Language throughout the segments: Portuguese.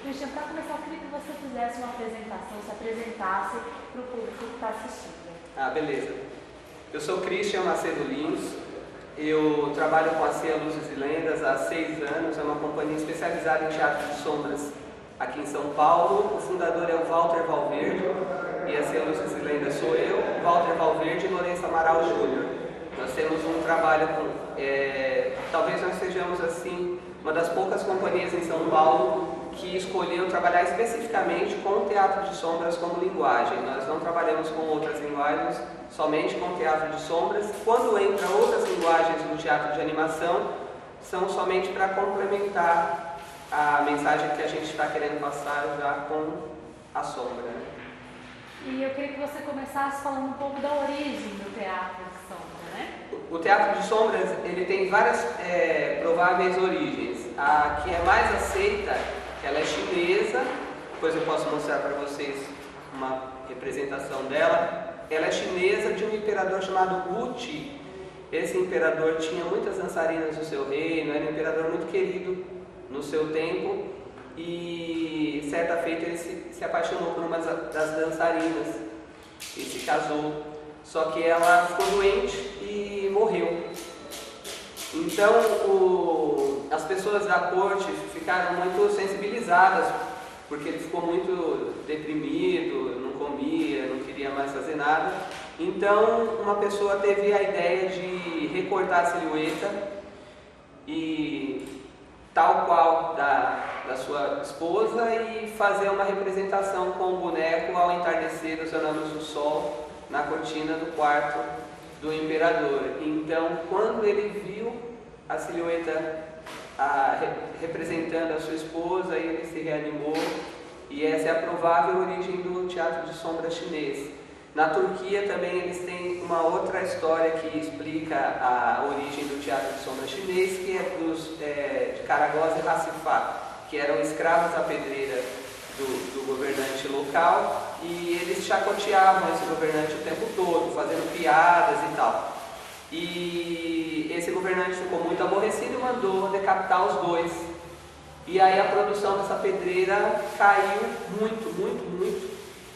Christian, para começar, eu queria que você fizesse uma apresentação, se apresentasse para o público que está assistindo. Ah, beleza. Eu sou Christian Macedo Lins, eu trabalho com a CEA Luzes e Lendas há 6 anos, é uma companhia especializada em teatro de sombras aqui em São Paulo. O fundador é o Walter Valverde e a CEA Luzes e Lendas sou eu, Walter Valverde e Lourenço Amaral Júnior. Nós temos um trabalho com, talvez nós sejamos assim, uma das poucas companhias em São Paulo que escolheu trabalhar especificamente com o teatro de sombras como linguagem. Nós não trabalhamos com outras linguagens, somente com teatro de sombras. Quando entram outras linguagens no teatro de animação, são somente para complementar a mensagem que a gente está querendo passar já com a sombra. E eu queria que você começasse falando um pouco da origem do teatro de sombra, né? O teatro de sombras, ele tem várias prováveis origens. A que é mais aceita, ela é chinesa, depois eu posso mostrar para vocês uma representação dela. Ela é chinesa, de um imperador chamado Wu Ti. Esse imperador tinha muitas dançarinas no seu reino, era um imperador muito querido no seu tempo, e certa feita ele se apaixonou por uma das dançarinas e se casou. Só que ela ficou doente e morreu. Então as pessoas da corte ficaram muito sensibilizadas, porque ele ficou muito deprimido, não comia, não queria mais fazer nada. Então uma pessoa teve a ideia de recortar a silhueta e tal qual da sua esposa e fazer uma representação com o boneco ao entardecer, usando a luz do sol na cortina do quarto do imperador. Então, quando ele viu a silhueta representando a sua esposa, ele se reanimou, e essa é a provável origem do teatro de sombra chinês. Na Turquia também eles têm uma outra história que explica a origem do teatro de sombra chinês, que é de Karagoz e Hassifá, que eram escravos à pedreira do governante local, e eles chacoteavam esse governante o tempo todo, fazendo piadas e tal. E esse governante ficou muito aborrecido e mandou decapitar os dois. E aí a produção dessa pedreira caiu muito.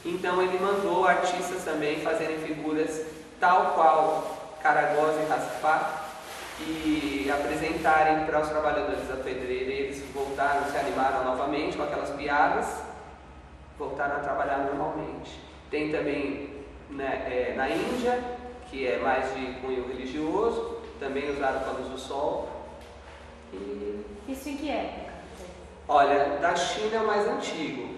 Então ele mandou artistas também fazerem figuras tal qual Karagoz e Hassifá e apresentarem para os trabalhadores da pedreira. E eles voltaram, se animaram novamente com aquelas piadas, voltaram a trabalhar normalmente. Tem também na Índia, que é mais de cunho religioso, também usado com a luz do sol. E... Isso em que época? Olha, da China é o mais antigo.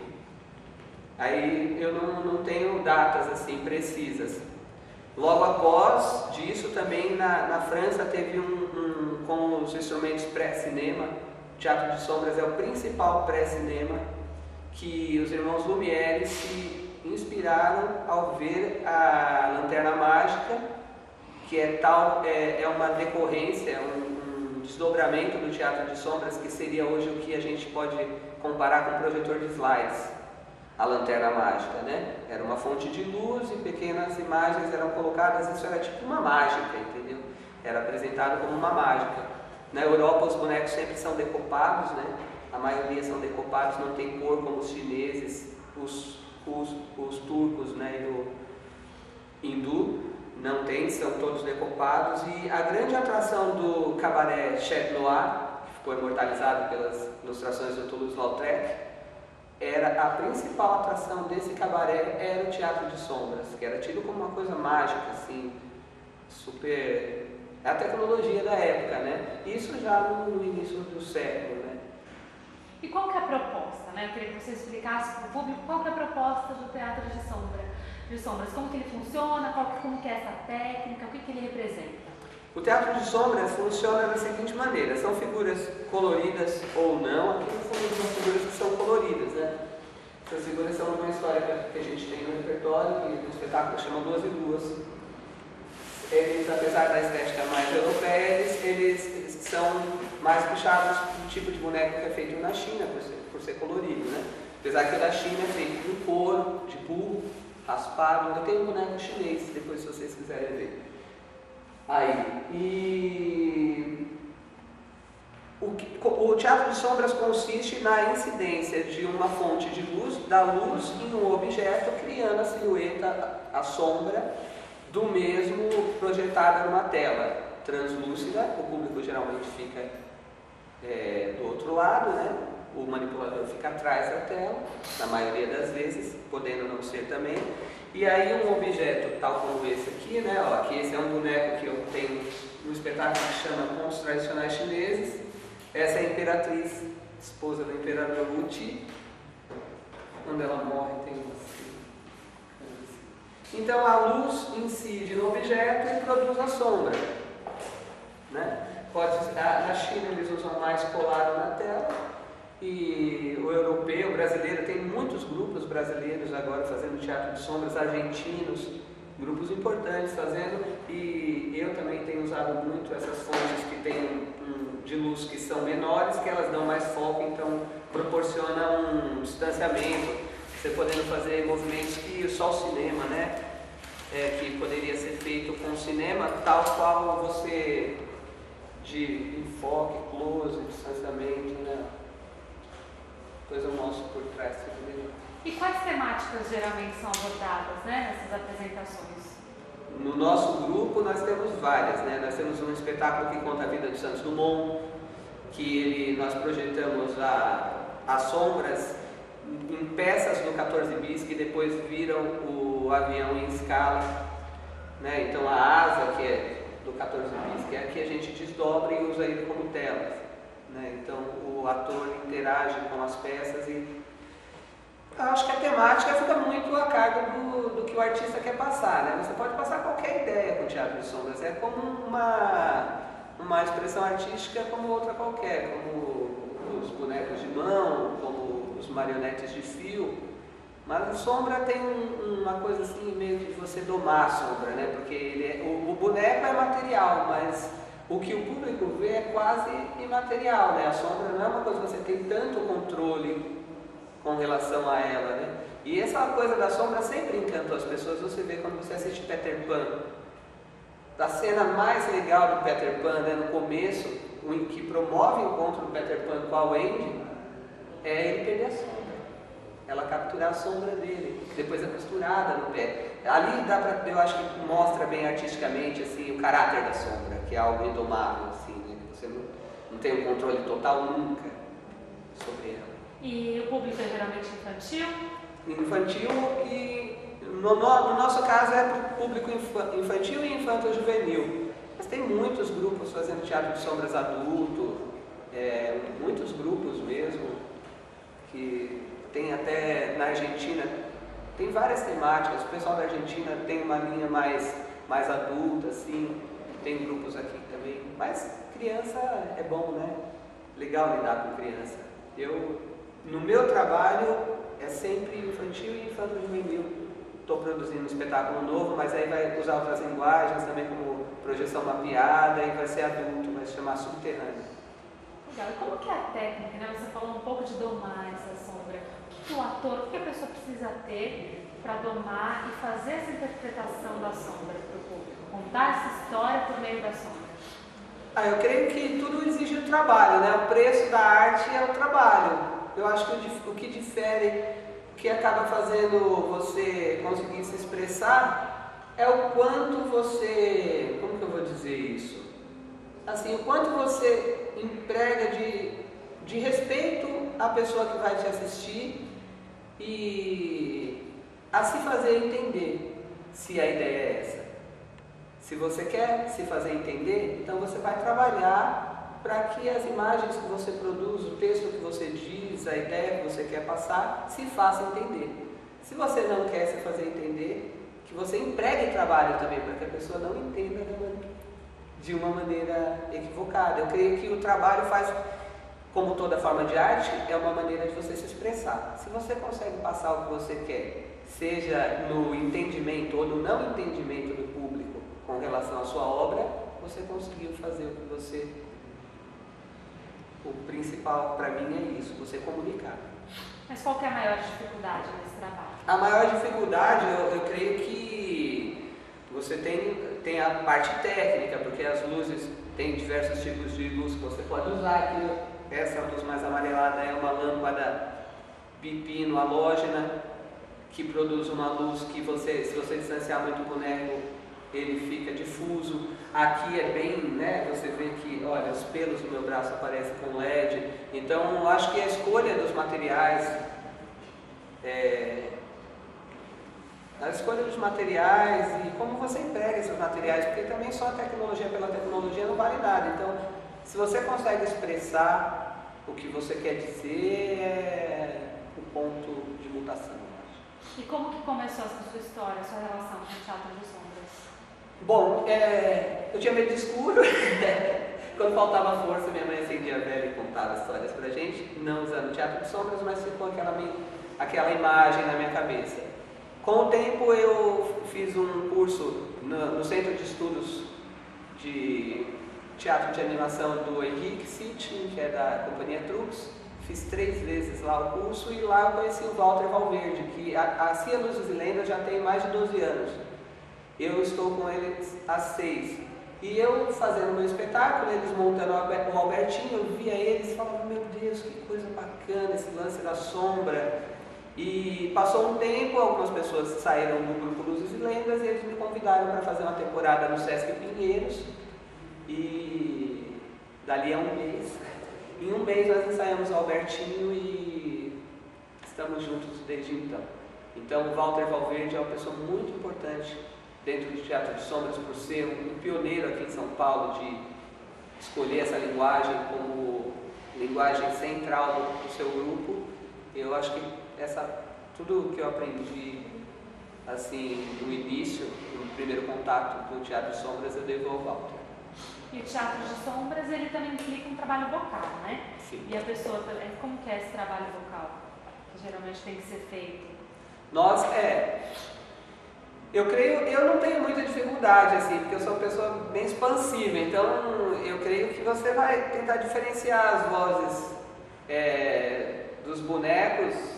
Aí eu não tenho datas assim precisas. Logo após disso, também na França teve com os instrumentos pré-cinema. O teatro de sombras é o principal pré-cinema, que os irmãos Lumière se inspiraram ao ver a Lanterna Mágica, que é uma decorrência, um desdobramento do teatro de sombras, que seria hoje o que a gente pode comparar com o projetor de slides. A Lanterna Mágica, né? Era uma fonte de luz e pequenas imagens eram colocadas, isso era tipo uma mágica, entendeu? Era apresentado como uma mágica. Na Europa os bonecos sempre são decopados, né? A maioria são decopados, não tem cor como os chineses, os turcos, né? E o hindu não tem, são todos decopados. E a grande atração do cabaré Chat Noir, que ficou imortalizado pelas ilustrações do Toulouse-Lautrec, a principal atração desse cabaré era o teatro de sombras, que era tido como uma coisa mágica, assim, super... É a tecnologia da época, né? Isso já no início do século, né? E qual que é a proposta, né? Eu queria que você explicasse para o público qual que é a proposta do teatro de sombras, como que ele funciona, como que é essa técnica, o que ele representa. O teatro de sombras funciona da seguinte maneira: são figuras coloridas ou não. Aqui são figuras que são coloridas, né? Essas figuras são uma história que a gente tem no repertório, que o espetáculo chama Duas e Duas. Eles, apesar da estética mais europeia, eles são mais puxados do tipo de boneco que é feito na China, por ser colorido, né? Apesar que o da China é feito de couro, de burro, raspado. Eu tenho um boneco chinês, depois se vocês quiserem ver. Aí, e O teatro de sombras consiste na incidência de uma fonte de luz, da luz em um objeto, criando a silhueta, a sombra do mesmo projetada numa tela translúcida. O público geralmente fica do outro lado, né? O manipulador fica atrás da tela, na maioria das vezes, podendo não ser também. E aí um objeto tal como esse aqui, né? Ó, aqui esse é um boneco que eu tenho no espetáculo que chama Contos Tradicionais Chineses. Essa é a imperatriz, esposa do imperador Wuti. Quando ela morre tem assim. Então a luz incide no objeto e produz a sombra, né? Na China eles usam mais colado na tela, e o europeu, o brasileiro, tem muitos grupos brasileiros agora fazendo teatro de sombras, argentinos, grupos importantes fazendo, e eu também tenho usado muito essas fontes que tem de luz que são menores, que elas dão mais foco, então proporciona um distanciamento, você podendo fazer movimentos que só o cinema, né? Que poderia ser feito com o cinema, tal qual você de enfoque, close, distanciamento, né? Depois eu mostro por trás tudo melhor. E quais temáticas geralmente são abordadas, né, nessas apresentações? No nosso grupo nós temos várias, né? Nós temos um espetáculo que conta a vida de Santos Dumont, que nós projetamos as sombras em peças do 14 bis, que depois viram o avião em escala, né? Então a asa, que é do 14 bis, que é aqui a gente desdobra e usa ele como telas, né? Então o ator interage com as peças e eu acho que a temática fica muito a cargo do que o artista quer passar, né? Você pode passar qualquer ideia com o teatro de sombras, é como uma expressão artística como outra qualquer, como os bonecos de mão, como os marionetes de fio, mas a sombra tem uma coisa assim meio de você domar a sombra, né? Porque o boneco é material, mas o que o público vê é quase imaterial, né? A sombra não é uma coisa que você tem tanto controle com relação a ela, né? E essa coisa da sombra sempre encantou as pessoas. Você vê quando você assiste Peter Pan, a cena mais legal do Peter Pan, né, no começo, o que promove o encontro do Peter Pan com a Wendy, é ele perder a sombra, ela capturar a sombra dele, depois é costurada no pé. Ali dá pra, eu acho que mostra bem artisticamente assim, o caráter da sombra, que é algo indomável, assim, né? Você não tem um controle total nunca sobre ela. E o público é geralmente infantil? Infantil e, no nosso caso, é para o público infantil e infanto-juvenil. Mas tem muitos grupos fazendo teatro de sombras adulto, muitos grupos mesmo, que tem até na Argentina, tem várias temáticas. O pessoal da Argentina tem uma linha mais adulta, assim, tem grupos aqui também. Mas criança é bom, né? Legal lidar com criança. No meu trabalho é sempre infantil e infanto-juvenil. Estou produzindo um espetáculo novo, mas aí vai usar outras linguagens também, como projeção mapeada, e vai ser adulto, vai se chamar Subterrâneo. Legal. E como que é a técnica, né? Você falou um pouco de domar essa sombra. O que o ator, o que a pessoa precisa ter para domar e fazer essa interpretação da sombra para o público? Contar essa história por meio da sombra? Eu creio que tudo exige o trabalho, né? O preço da arte é o trabalho. Eu acho que o que difere, o que acaba fazendo você conseguir se expressar, é o quanto você, como que eu vou dizer isso? Assim, o quanto você emprega de respeito à pessoa que vai te assistir e a se fazer entender, se a ideia é essa. Se você quer se fazer entender, então você vai trabalhar para que as imagens que você produz, o texto que você diz, a ideia que você quer passar, se faça entender. Se você não quer se fazer entender, que você empregue trabalho também para que a pessoa não entenda de uma maneira equivocada. Eu creio que o trabalho faz, como toda forma de arte, é uma maneira de você se expressar. Se você consegue passar o que você quer, seja no entendimento ou no não entendimento do público com relação à sua obra, você conseguiu fazer o que você... O principal para mim é isso, você comunicar. Mas qual que é a maior dificuldade nesse trabalho? A maior dificuldade, eu creio que você tem a parte técnica, porque as luzes tem diversos tipos de luz que você pode usar. Aqui, essa luz mais amarelada é uma lâmpada pepino halógena, que produz uma luz que se você distanciar muito o boneco, ele fica difuso. Aqui é bem, né, você vê que, olha, os pelos do meu braço aparecem com LED. Então, eu acho que a escolha dos materiais, e como você emprega esses materiais, porque também só a tecnologia pela tecnologia não vale nada. Então, se você consegue expressar o que você quer dizer, é o ponto de mutação. E como que começou essa sua história, a sua relação com o teatro de sombras? Bom, eu tinha medo de escuro. Quando faltava força, minha mãe acendia a vela e contava histórias pra gente, não usando teatro de sombras, mas ficou aquela imagem na minha cabeça. Com o tempo eu fiz um curso no Centro de Estudos de Teatro de Animação do Henrique Sitchin, que é da Companhia Trux. Fiz 3 vezes lá o curso e lá eu conheci o Walter Valverde, que a Cia Luzes e Lendas já tem mais de 12 anos. Eu estou com eles há 6. E eu fazendo meu espetáculo, eles montando o Albertinho, eu via eles e falava, meu Deus, que coisa bacana esse lance da sombra. E passou um tempo, algumas pessoas saíram do grupo Luzes e Lendas e eles me convidaram para fazer uma temporada no Sesc Pinheiros. E dali a um mês, em um mês nós ensaiamos o Albertinho e estamos juntos desde então. Então o Walter Valverde é uma pessoa muito importante dentro do Teatro de Sombras por ser um pioneiro aqui em São Paulo de escolher essa linguagem como linguagem central do seu grupo. Eu acho que tudo que eu aprendi assim no início, no primeiro contato com o Teatro de Sombras, eu devo ao Walter. E o Teatro de Sombras, ele também implica um trabalho vocal, né? Sim. E a pessoa, como que é esse trabalho vocal? Que geralmente tem que ser feito? Eu não tenho muita dificuldade, assim, porque eu sou uma pessoa bem expansiva, então eu creio que você vai tentar diferenciar as vozes dos bonecos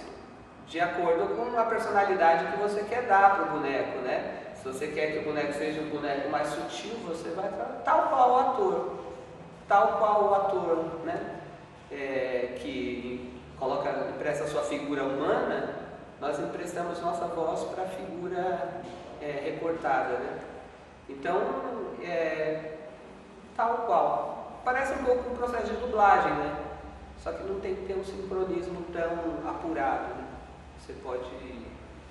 de acordo com a personalidade que você quer dar para o boneco, né? Se você quer que o boneco seja um boneco mais sutil, você vai tal qual o ator, né? Que empresta a sua figura humana, nós emprestamos nossa voz para a figura recortada, né? Então, tal qual. Parece um pouco um processo de dublagem, né? Só que não tem que ter um sincronismo tão apurado, né? Você pode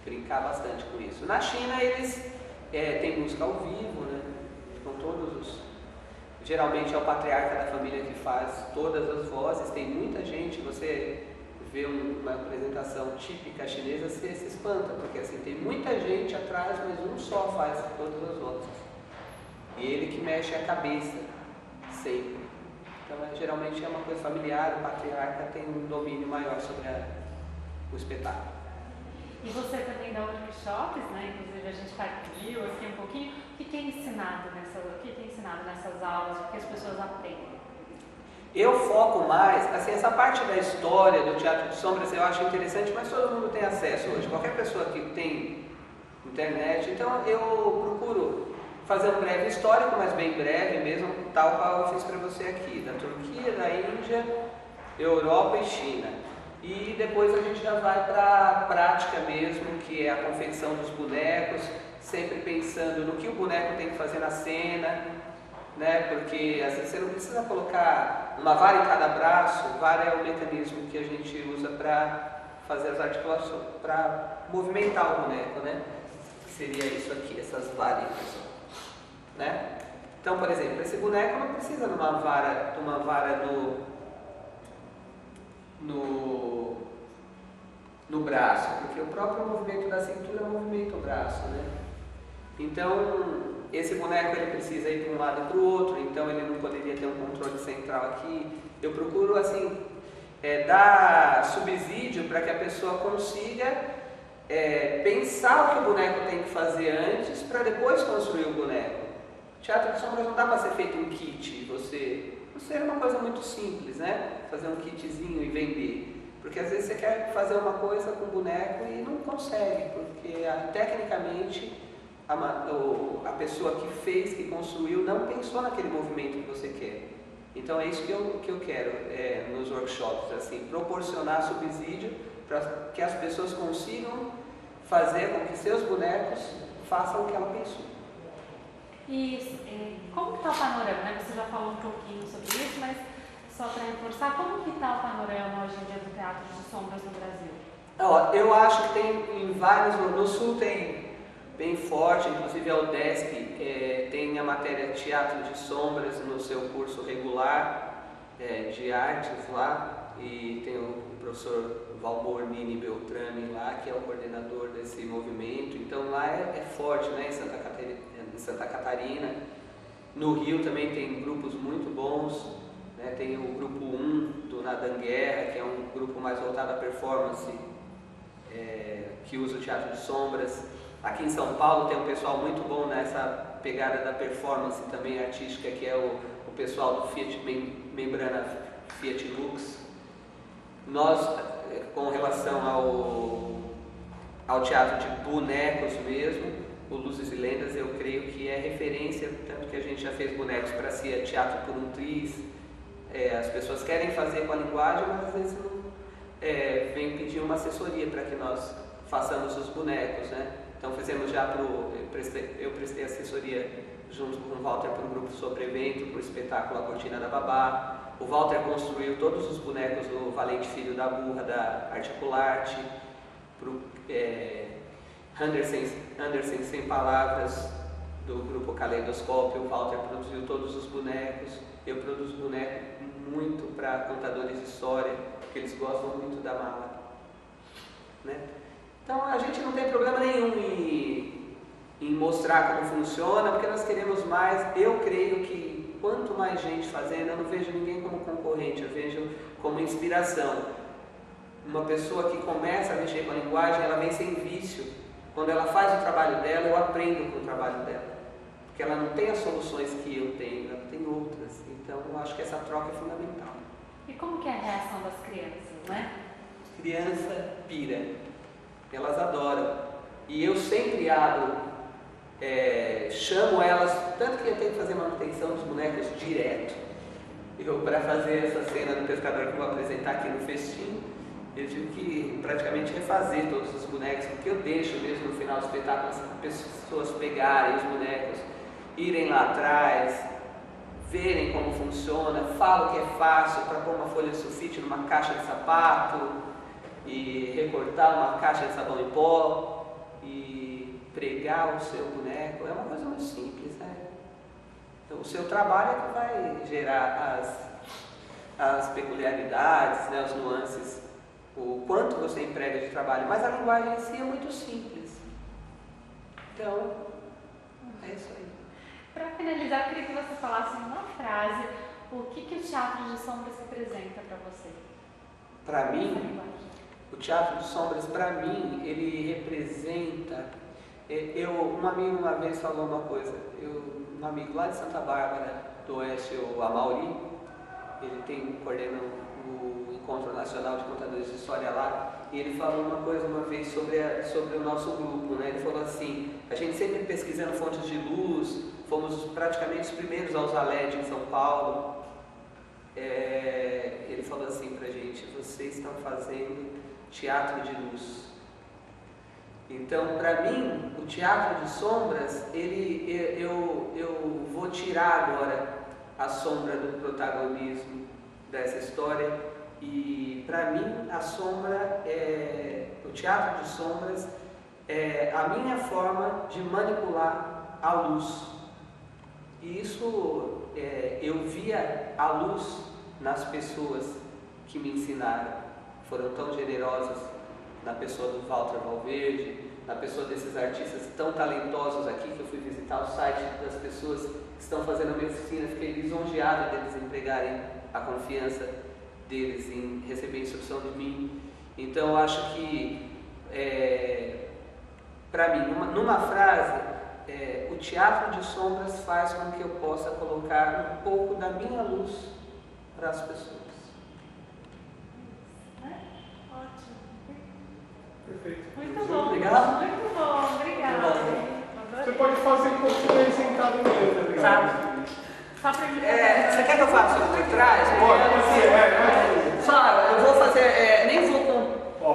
brincar bastante com isso. Na China eles têm música ao vivo, né? Com geralmente é o patriarca da família que faz todas as vozes. Tem muita gente, você vê uma apresentação típica chinesa, você se espanta, porque assim, tem muita gente atrás, mas um só faz todas as vozes. E ele que mexe a cabeça, sempre. Então, geralmente é uma coisa familiar, o patriarca tem um domínio maior sobre o espetáculo. E você também dá workshops, né? Inclusive a gente viu aqui um pouquinho. O que é ensinado nessas aulas? O que as pessoas aprendem? Eu foco mais, assim, essa parte da história do Teatro de Sombras eu acho interessante, mas todo mundo tem acesso hoje. Qualquer pessoa que tem internet, então eu procuro fazer um breve histórico, mas bem breve mesmo, tal qual eu fiz para você aqui, da Turquia, da Índia, Europa e China. E depois a gente já vai para a prática mesmo, que é a confecção dos bonecos, sempre pensando no que o boneco tem que fazer na cena, né? Porque às vezes você não precisa colocar uma vara em cada braço. Vara é o mecanismo que a gente usa para fazer as articulações, para movimentar o boneco, né? Seria isso aqui, essas varinhas, né? Então, por exemplo, esse boneco não precisa de uma vara no braço, porque o próprio movimento da cintura movimenta o braço, né? Então, esse boneco ele precisa ir para um lado e para o outro, então ele não poderia ter um controle central aqui. Eu procuro, assim, dar subsídio para que a pessoa consiga pensar o que o boneco tem que fazer antes para depois construir o boneco. Teatro de Sombras não dá para ser feito um kit, você é uma coisa muito simples, né? Fazer um kitzinho e vender. Porque às vezes você quer fazer uma coisa com o boneco e não consegue, porque tecnicamente a pessoa que fez, que construiu, não pensou naquele movimento que você quer. Então é isso que eu quero nos workshops, assim, proporcionar subsídio para que as pessoas consigam fazer com que seus bonecos façam o que ela pensou. E como está o panorama, né? Você já falou um pouquinho sobre isso, mas só para reforçar, como que está o panorama hoje em dia do teatro de sombras no Brasil? Eu acho que tem em vários, no Sul tem bem forte, inclusive a UDESC tem a matéria Teatro de Sombras no seu curso regular de artes lá, e tem o professor Valmor Nini Beltrame lá, que é o coordenador desse movimento. Então lá é forte, né, em Santa Catarina. No Rio também tem grupos muito bons, né? Tem o grupo 1 do Nadan Guerra, que é um grupo mais voltado à performance, que usa o teatro de sombras. Aqui em São Paulo tem um pessoal muito bom nessa pegada da performance também artística, que é o pessoal do Fiat Membrana Fiat Lux. Nós, com relação ao teatro de bonecos mesmo, o Luzes e Lendas, eu creio que é referência, tanto que a gente já fez bonecos para si, teatro por um triz. As pessoas querem fazer com a linguagem, mas às vezes não vem pedir uma assessoria para que nós façamos os bonecos, né? Então fizemos já eu prestei assessoria junto com o Walter para o grupo Sobrevento, para o espetáculo A Cortina da Babá. O Walter construiu todos os bonecos do Valente Filho da Burra, da Articularte, para o Andersen Sem Palavras, do grupo Caleidoscópio. O Walter produziu todos os bonecos. Eu produzo boneco muito para contadores de história, porque eles gostam muito da mala, né? Então a gente não tem problema nenhum em mostrar como funciona, porque nós queremos mais. Eu creio que quanto mais gente fazendo, eu não vejo ninguém como concorrente, eu vejo como inspiração. Uma pessoa que começa a mexer com a linguagem, ela vem sem vício. Quando ela faz o trabalho dela, eu aprendo com o trabalho dela, porque ela não tem as soluções que eu tenho, ela tem outras. Então eu acho que essa troca é fundamental. E como que é a reação das crianças, né? Criança pira, elas adoram. E eu sempre abro, chamo elas, tanto que eu tenho que fazer manutenção dos bonecos direto. Para fazer essa cena do pescador que eu vou apresentar aqui no festim, eu tive que praticamente refazer todos os bonecos, porque eu deixo mesmo no final do espetáculo as pessoas pegarem os bonecos, irem lá atrás, verem como funciona, falo que é fácil para pôr uma folha de sulfite numa caixa de sapato e recortar uma caixa de sabão em pó e pregar o seu boneco. É uma coisa muito simples, né? Então, o seu trabalho é que vai gerar as peculiaridades, né, as nuances, o quanto você emprega de trabalho, mas a linguagem em si é muito simples. Então, é isso aí. Para finalizar, eu queria que você falasse em uma frase o que o teatro de sombras representa para você. Para mim, o teatro de sombras, para mim, ele representa... um amigo uma vez falou uma coisa, um amigo lá de Santa Bárbara do Oeste, o Amauri, ele coordena o Encontro Nacional de Contadores de História lá, e ele falou uma coisa uma vez sobre o nosso grupo, né? Ele falou assim: a gente sempre pesquisando fontes de luz, fomos praticamente os primeiros a usar LED em São Paulo. Ele falou assim pra gente: vocês estão fazendo teatro de luz. Então, para mim, o teatro de sombras, eu vou tirar agora a sombra do protagonismo dessa história, e para mim a sombra o teatro de sombras é a minha forma de manipular a luz. E isso eu via a luz nas pessoas que me ensinaram, foram tão generosas, na pessoa do Walter Valverde, na pessoa desses artistas tão talentosos aqui, que eu fui visitar o site das pessoas que estão fazendo a minha oficina, fiquei lisonjeada deles entregarem a confiança deles em receber instrução de mim. Então eu acho que, para mim, numa frase, o teatro de sombras faz com que eu possa colocar um pouco da minha luz para as pessoas. Ótimo. Perfeito. Muito bom. Obrigado. Muito bom. Obrigada. Muito bom. Você pode fazer um pouquinho aí sentado mesmo, tá ligado? Só pra mim. Você quer que eu faça por trás? Pode ser, Só, eu vou fazer, nem vou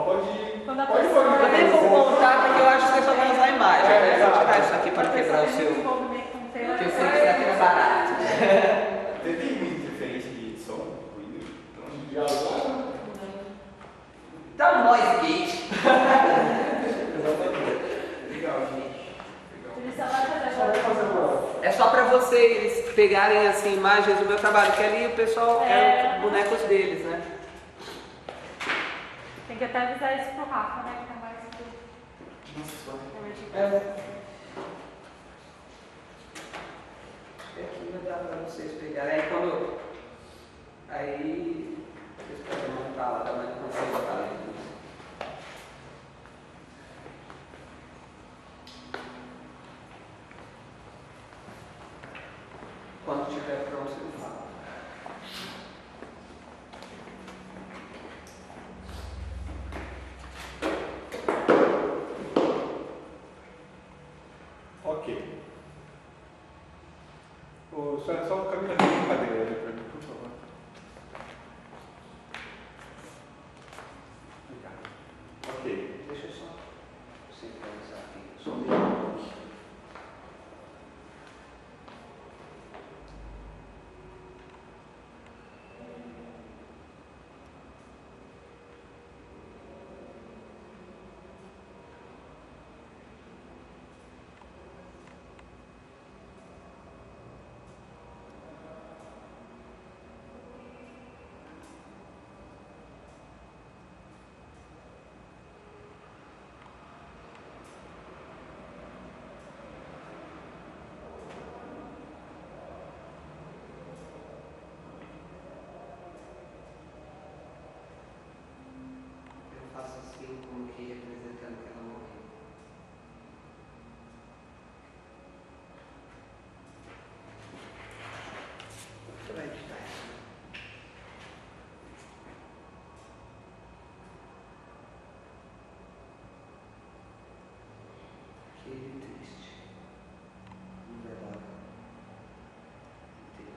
pode ir. Quando a Pode pessoa- pôr. eu nem vou contar porque eu acho que você só vai usar a imagem, né? Vou tirar isso aqui para não quebrar o seu. Porque eu sei que isso aqui é barato. Tem muita diferença de som, ruído. Já usaram? Dá um noise gate. Legal, gente. Ele só vai fazer Só vou fazer agora. É só para vocês pegarem assim, imagens do meu trabalho, que ali o pessoal quer bonecos deles, né? Tem que até avisar isso pro Rafa, né? Que tá mais do. Nossa, Aqui vai dar para vocês pegarem. Aí quando. Aí. Vocês podem montar lá, dar uma consertada. Quando estiver pronto, você fala. ok. Só o caminho da brincadeira ali pra mim, por favor. Obrigado. Ok. Deixa eu só sincronizar aqui. Só um minuto. Eu faço assim, como que representando que ela morreu. Você vai editar isso? Que triste. Não vai dar. Inteiro.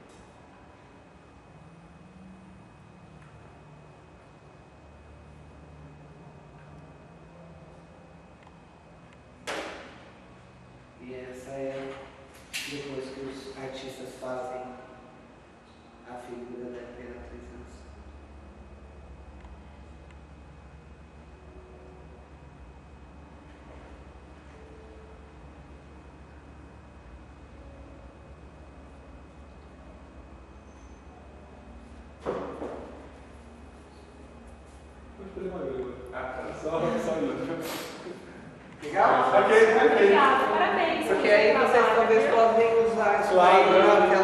E essa é depois que os artistas fazem a figura da Imperatriz Ança. Pode fazer uma grama. Só isso. Legal? Ok. Obrigada, parabéns. Porque aí vocês talvez podem usar isso Claro, aí né? naquela